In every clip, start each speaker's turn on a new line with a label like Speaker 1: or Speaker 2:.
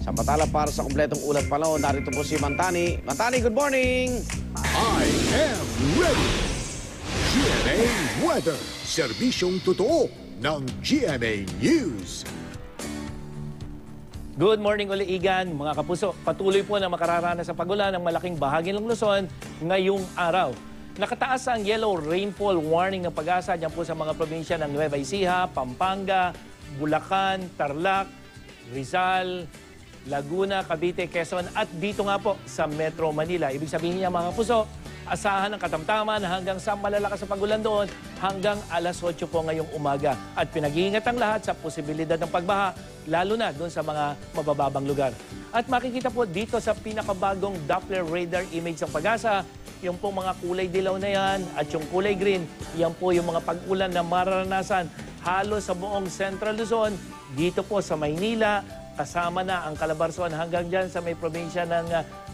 Speaker 1: Samantala para sa kumpletong ulat panahon, narito po si Mantani. Mantani, good morning!
Speaker 2: I am ready! GMA Weather, serbisyong totoo ng GMA News.
Speaker 3: Good morning uli, Igan. Mga kapuso, patuloy po na makararanas sa pagulan ng malaking bahagi ng Luzon ngayong araw. Nakataas ang yellow rainfall warning ng Pag-asa dyan po sa mga probinsya ng Nueva Ecija, Pampanga, Bulacan, Tarlac, Rizal, Laguna, Cavite, Quezon at dito nga po sa Metro Manila. Ibig sabihin niya mga kapuso, asahan ng katamtaman hanggang sa malalakas sa pagulan doon hanggang alas 8 po ngayong umaga. At pinag-iingat ang lahat sa posibilidad ng pagbaha, lalo na doon sa mga mabababang lugar. At makikita po dito sa pinakabagong Doppler radar image ng Pag-asa, yung po mga kulay dilaw na yan at yung kulay green, yan po yung mga pag-ulan na mararanasan halos sa buong Central Luzon, dito po sa Maynila, kasama na ang Calabarzon hanggang dyan sa may probinsya ng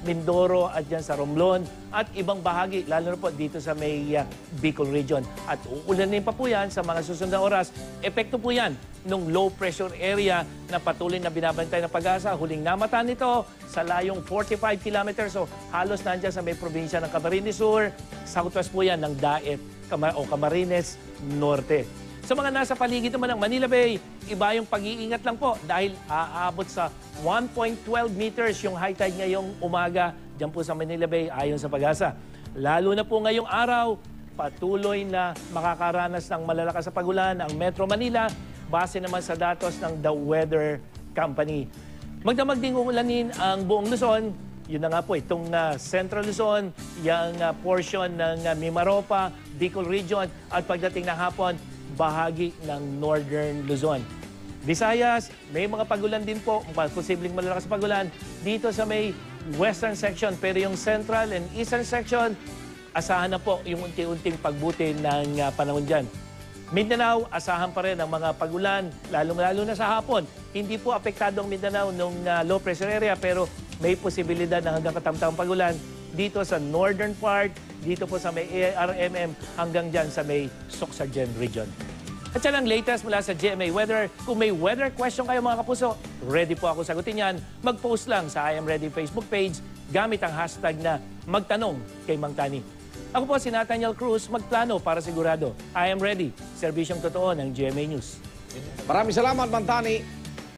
Speaker 3: Mindoro at dyan sa Romblon at ibang bahagi, lalo na po dito sa may Bicol region. At uulanin pa po yan sa mga susunod na oras. Epekto po yan ng low pressure area na patuloy na binabantay ng Pag-asa. Huling namata nito sa layong 45 kilometers, so halos nandyan sa may probinsya ng Camarines Sur, southwest po yan ng Daet o Camarines Norte. Sa mga nasa paligid naman ng Manila Bay, iba yung pag-iingat lang po dahil aabot sa 1.12 meters yung high tide ngayong umaga dyan po sa Manila Bay ayon sa Pag-asa. Lalo na po ngayong araw, patuloy na makakaranas ng malalakas sa pagulan ang Metro Manila base naman sa datos ng The Weather Company. Magdamag ding uulanin ang buong Luzon. Yun na nga po, itong Central Luzon, yung portion ng Mimaropa, Bicol Region at pagdating ng hapon, bahagi ng Northern Luzon. Visayas, may mga pagulan din po, posibleng malalakas na pagulan dito sa may western section. Pero yung central and eastern section, asahan na po yung unti-unting pagbuti ng panahon dyan. Mindanao, asahan pa rin ang mga pagulan, lalo na sa hapon. Hindi po apektado ang Mindanao nung low pressure area, pero may posibilidad na hanggang katamtamang pagulan dito sa northern part, dito po sa may ARMM hanggang dyan sa may Soksagen region. At yan ang latest mula sa GMA Weather. Kung may weather question kayo mga kapuso, ready po ako sagutin yan. Mag-post lang sa I Am Ready Facebook page gamit ang hashtag na magtanong kay Mang Tani. Ako po si Nathaniel Cruz, magplano para sigurado. I Am Ready, serbisyong totoo ng GMA News.
Speaker 1: Maraming salamat, Mantani.